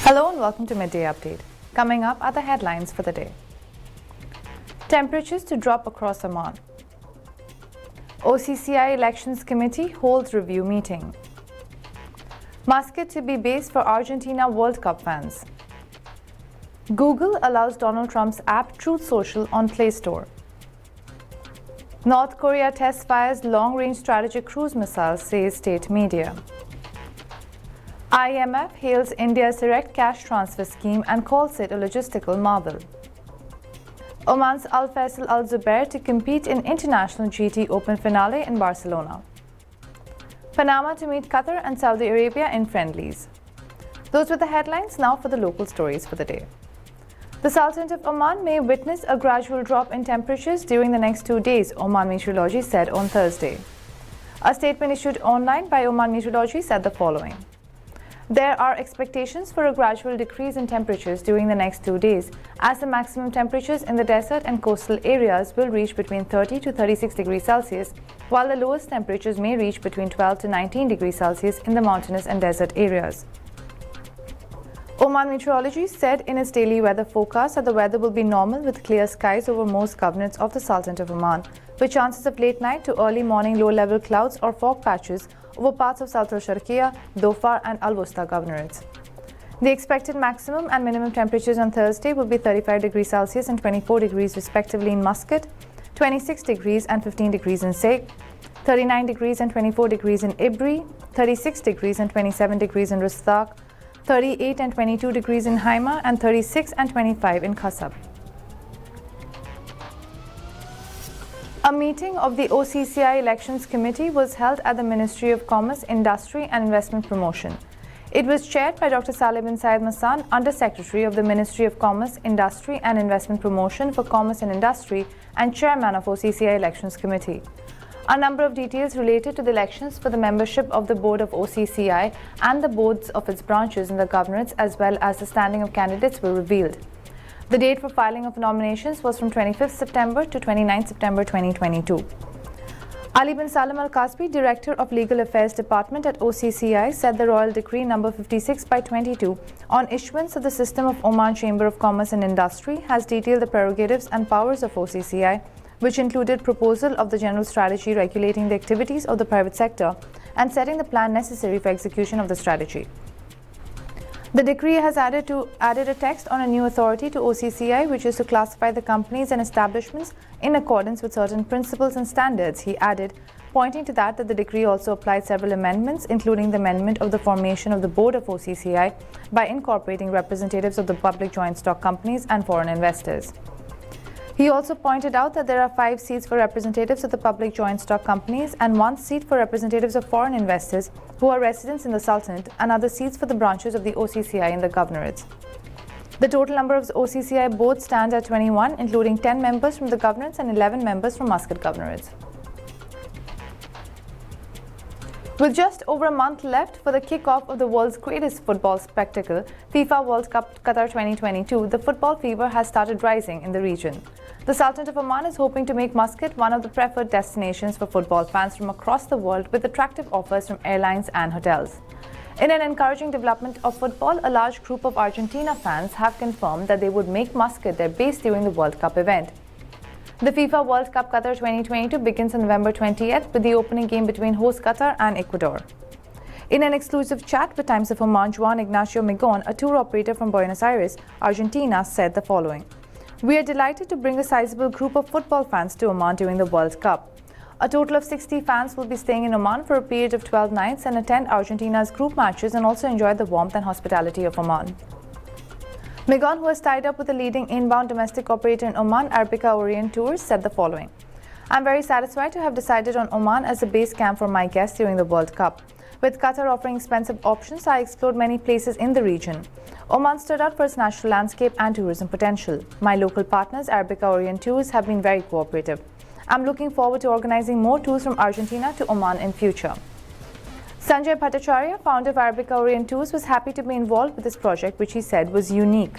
Hello and welcome to Midday Update. Coming up are the headlines for the day. Temperatures to drop across Oman. OCCI Elections Committee holds review meeting. Muscat to be base for Argentina World Cup fans. Google allows Donald Trump's app Truth Social on Play Store. North Korea test fires long-range strategic cruise missiles, says state media. IMF hails India's direct cash transfer scheme and calls it a logistical marvel. Oman's Al Faisal Al Zubair to compete in International GT Open finale in Barcelona. Panama to meet Qatar and Saudi Arabia in friendlies. Those were the headlines. Now for the local stories for the day. The Sultanate of Oman may witness a gradual drop in temperatures during the next 2 days, Oman Meteorology said on Thursday. A statement issued online by Oman Meteorology said the following. There are expectations for a gradual decrease in temperatures during the next 2 days, as the maximum temperatures in the desert and coastal areas will reach between 30 to 36 degrees Celsius, while the lowest temperatures may reach between 12 to 19 degrees Celsius in the mountainous and desert areas. Oman Meteorology said in its daily weather forecast that the weather will be normal with clear skies over most governorates of the Sultanate of Oman, with chances of late night to early morning low-level clouds or fog patches over parts of South al-Sharqiya, Dhofar and Al-Wusta governorates. The expected maximum and minimum temperatures on Thursday will be 35 degrees Celsius and 24 degrees respectively in Muscat, 26 degrees and 15 degrees in Seg, 39 degrees and 24 degrees in Ibri, 36 degrees and 27 degrees in Rustaq, 38 and 22 degrees in Haima and 36 and 25 in Khasab. A meeting of the OCCI Elections Committee was held at the Ministry of Commerce, Industry and Investment Promotion. It was chaired by Dr. Saleh bin Said Massan, Under-Secretary of the Ministry of Commerce, Industry and Investment Promotion for Commerce and Industry and Chairman of OCCI Elections Committee. A number of details related to the elections for the membership of the board of OCCI and the boards of its branches in the governorates as well as the standing of candidates were revealed. The date for filing of nominations was from 25th September to 29th September 2022. Ali bin Salam Al-Kasbi, Director of Legal Affairs Department at OCCI, said the Royal Decree No. 56/22 on issuance of the System of Oman Chamber of Commerce and Industry has detailed the prerogatives and powers of OCCI, which included proposal of the general strategy regulating the activities of the private sector and setting the plan necessary for execution of the strategy. The decree has added a text on a new authority to OCCI, which is to classify the companies and establishments in accordance with certain principles and standards, he added, pointing to that the decree also applied several amendments, including the amendment of the formation of the board of OCCI by incorporating representatives of the public joint stock companies and foreign investors. He also pointed out that there are 5 seats for representatives of the public joint stock companies and 1 seat for representatives of foreign investors who are residents in the Sultanate and other seats for the branches of the OCCI in the governorates. The total number of OCCI boards stands at 21, including 10 members from the governorates and 11 members from Muscat governorates. With just over a month left for the kickoff of the world's greatest football spectacle, FIFA World Cup Qatar 2022, the football fever has started rising in the region. The Sultanate of Oman is hoping to make Muscat one of the preferred destinations for football fans from across the world with attractive offers from airlines and hotels. In an encouraging development of football, a large group of Argentina fans have confirmed that they would make Muscat their base during the World Cup event. The FIFA World Cup Qatar 2022 begins on November 20th with the opening game between host Qatar and Ecuador. In an exclusive chat with Times of Oman, Juan Ignacio Migon, a tour operator from Buenos Aires, Argentina, said the following. We are delighted to bring a sizable group of football fans to Oman during the World Cup. A total of 60 fans will be staying in Oman for a period of 12 nights and attend Argentina's group matches and also enjoy the warmth and hospitality of Oman. Migon, who has tied up with a leading inbound domestic operator in Oman, Arabica Orient Tours, said the following. I'm very satisfied to have decided on Oman as a base camp for my guests during the World Cup. With Qatar offering expensive options, I explored many places in the region. Oman stood out for its natural landscape and tourism potential. My local partners, Arabica Orient Tours, have been very cooperative. I'm looking forward to organizing more tours from Argentina to Oman in future. Sanjay Bhattacharya, founder of Arabica Orient Tours, was happy to be involved with this project, which he said was unique.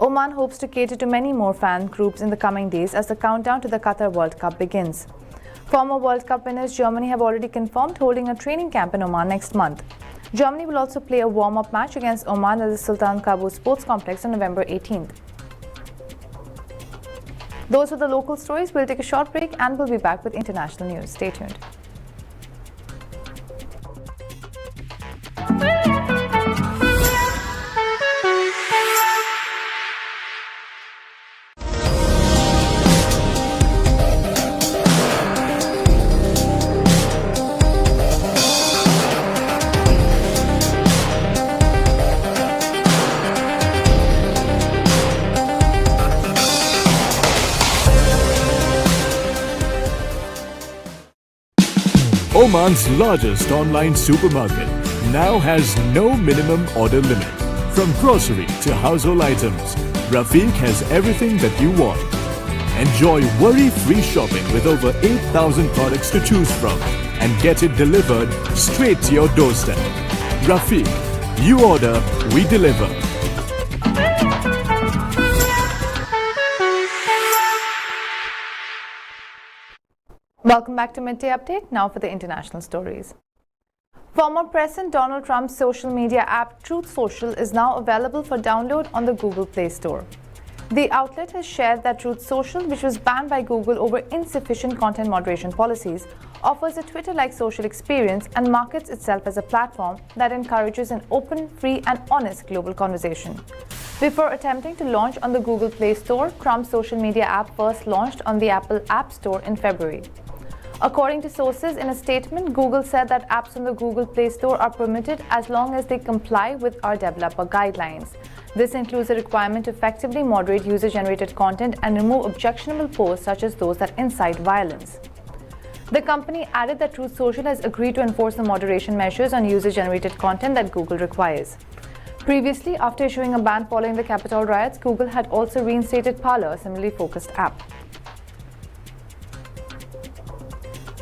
Oman hopes to cater to many more fan groups in the coming days as the countdown to the Qatar World Cup begins. Former World Cup winners Germany have already confirmed holding a training camp in Oman next month. Germany will also play a warm-up match against Oman at the Sultan Qaboos Sports Complex on November 18th. Those are the local stories. We'll take a short break and we'll be back with international news. Stay tuned. Oman's largest online supermarket now has no minimum order limit. From grocery to household items, Rafiq has everything that you want. Enjoy worry-free shopping with over 8,000 products to choose from and get it delivered straight to your doorstep. Rafiq, you order, we deliver. Welcome back to Midday Update. Now for the international stories. Former President Donald Trump's social media app Truth Social is now available for download on the Google Play Store. The outlet has shared that Truth Social, which was banned by Google over insufficient content moderation policies, offers a Twitter-like social experience and markets itself as a platform that encourages an open, free and honest global conversation. Before attempting to launch on the Google Play Store, Trump's social media app first launched on the Apple App Store in February. According to sources in a statement, Google said that apps on the Google Play Store are permitted as long as they comply with our developer guidelines. This includes a requirement to effectively moderate user-generated content and remove objectionable posts such as those that incite violence. The company added that Truth Social has agreed to enforce the moderation measures on user-generated content that Google requires. Previously, after issuing a ban following the Capitol riots, Google had also reinstated Parler, a similarly focused app.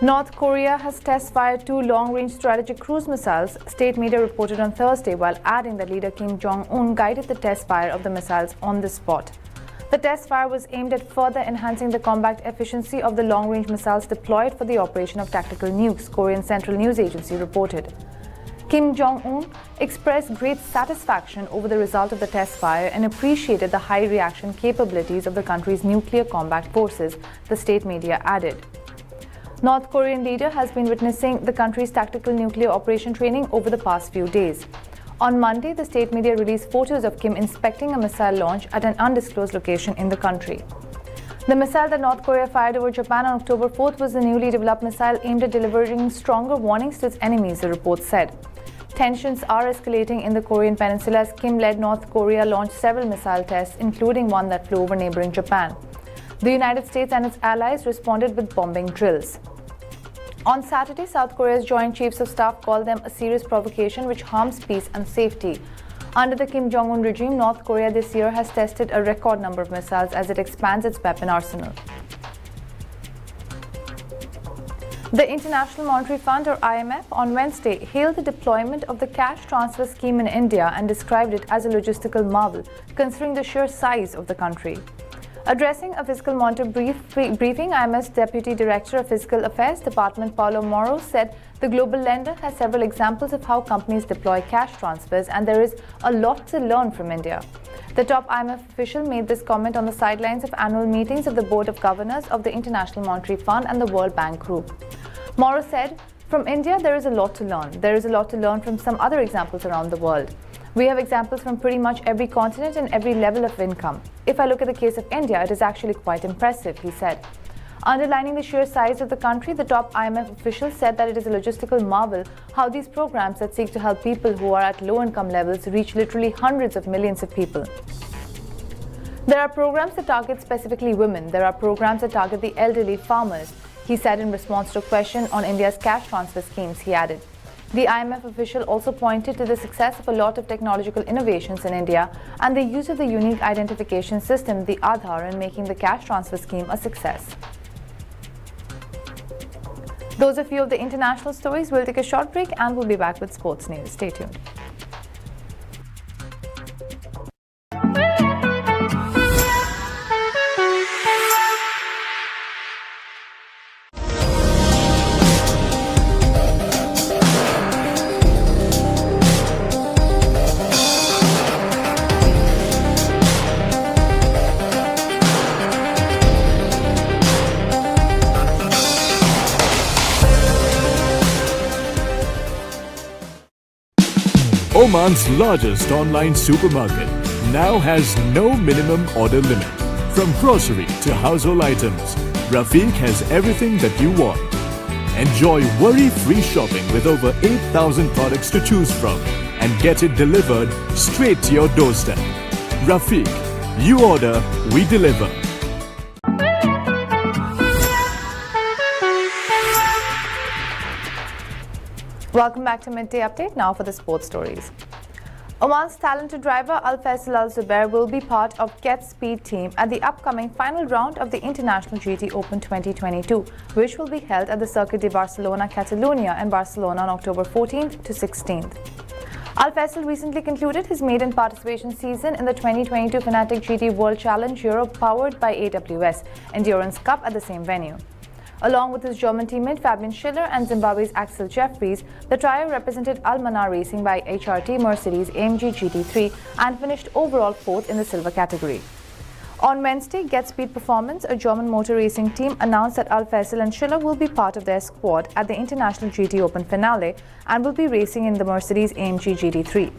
North Korea has test-fired 2 long-range strategic cruise missiles, state media reported on Thursday, while adding that leader Kim Jong-un guided the test fire of the missiles on the spot. The test fire was aimed at further enhancing the combat efficiency of the long-range missiles deployed for the operation of tactical nukes, Korean Central News Agency reported. Kim Jong-un expressed great satisfaction over the result of the test fire and appreciated the high reaction capabilities of the country's nuclear combat forces, the state media added. North Korean leader has been witnessing the country's tactical nuclear operation training over the past few days. On Monday, the state media released photos of Kim inspecting a missile launch at an undisclosed location in the country. The missile that North Korea fired over Japan on October 4th was the newly developed missile aimed at delivering stronger warnings to its enemies, the report said. Tensions are escalating in the Korean peninsula as Kim-led North Korea launched several missile tests, including one that flew over neighboring Japan. The United States and its allies responded with bombing drills. On Saturday, South Korea's Joint Chiefs of Staff called them a serious provocation which harms peace and safety. Under the Kim Jong-un regime, North Korea this year has tested a record number of missiles as it expands its weapon arsenal. The International Monetary Fund, or IMF, on Wednesday hailed the deployment of the cash transfer scheme in India and described it as a logistical marvel, considering the sheer size of the country. Addressing a fiscal monitor briefing, IMF's Deputy Director of Fiscal Affairs Department, Paulo Moro, said the global lender has several examples of how companies deploy cash transfers and there is a lot to learn from India. The top IMF official made this comment on the sidelines of annual meetings of the Board of Governors of the International Monetary Fund and the World Bank Group. Moro said, "From India, there is a lot to learn. There is a lot to learn from some other examples around the world. We have examples from pretty much every continent and every level of income. If I look at the case of India, it is actually quite impressive," he said. Underlining the sheer size of the country, the top IMF official said that it is a logistical marvel how these programs that seek to help people who are at low income levels reach literally hundreds of millions of people. There are programs that target specifically women. There are programs that target the elderly, farmers, he said in response to a question on India's cash transfer schemes, he added. The IMF official also pointed to the success of a lot of technological innovations in India and the use of the unique identification system, the Aadhaar, in making the cash transfer scheme a success. Those are a few of the international stories. We'll take a short break and we'll be back with sports news. Stay tuned. Oman's largest online supermarket now has no minimum order limit. From grocery to household items, Rafiq has everything that you want. Enjoy worry-free shopping with over 8,000 products to choose from and get it delivered straight to your doorstep. Rafiq, you order, we deliver. Welcome back to Midday Update. Now for the sports stories. Oman's talented driver Al Faisal Al Zubair will be part of Get Speed team at the upcoming final round of the International GT Open 2022, which will be held at the Circuit de Barcelona, Catalonia in Barcelona on October 14th to 16th. Al Faisal recently concluded his maiden participation season in the 2022 Fnatic GT World Challenge Europe powered by AWS Endurance Cup at the same venue. Along with his German teammate Fabian Schiller and Zimbabwe's Axel Jeffries, the trio represented Al Manar Racing by HRT Mercedes AMG GT3 and finished overall fourth in the silver category. On Wednesday, Get Speed Performance, a German motor racing team, announced that Al Faisal and Schiller will be part of their squad at the International GT Open finale and will be racing in the Mercedes AMG GT3.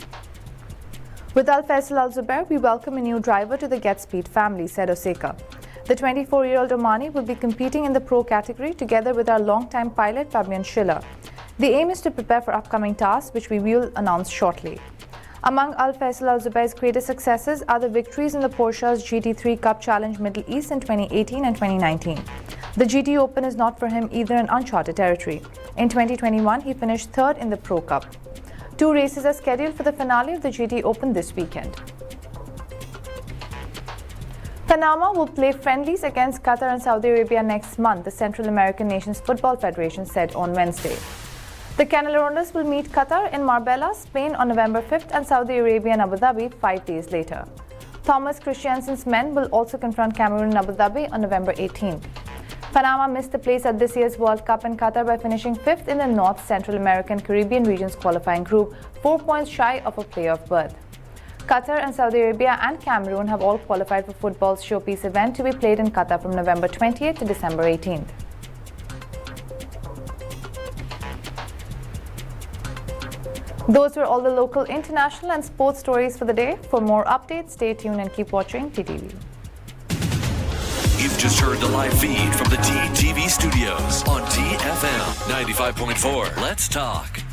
With Al Faisal Al Zubair, we welcome a new driver to the Get Speed family, said Oseka. The 24-year-old Omani will be competing in the pro category together with our longtime pilot Fabian Schiller. The aim is to prepare for upcoming tasks, which we will announce shortly. Among Al Faisal Al Zubair's greatest successes are the victories in the Porsche's GT3 Cup Challenge Middle East in 2018 and 2019. The GT Open is not for him either in uncharted territory. In 2021, he finished third in the Pro Cup. 2 races are scheduled for the finale of the GT Open this weekend. Panama will play friendlies against Qatar and Saudi Arabia next month, the Central American Nations Football Federation said on Wednesday. The Canelones will meet Qatar in Marbella, Spain on November 5th and Saudi Arabia in Abu Dhabi 5 days later. Thomas Christiansen's men will also confront Cameroon in Abu Dhabi on November 18th. Panama missed the place at this year's World Cup in Qatar by finishing 5th in the North Central American Caribbean region's qualifying group, 4 points shy of a playoff berth. Qatar and Saudi Arabia and Cameroon have all qualified for football's showpiece event to be played in Qatar from November 20th to December 18th. Those were all the local, international and sports stories for the day. For more updates, stay tuned and keep watching TTV. You've just heard the live feed from the TTV studios on TFM 95.4. Let's talk.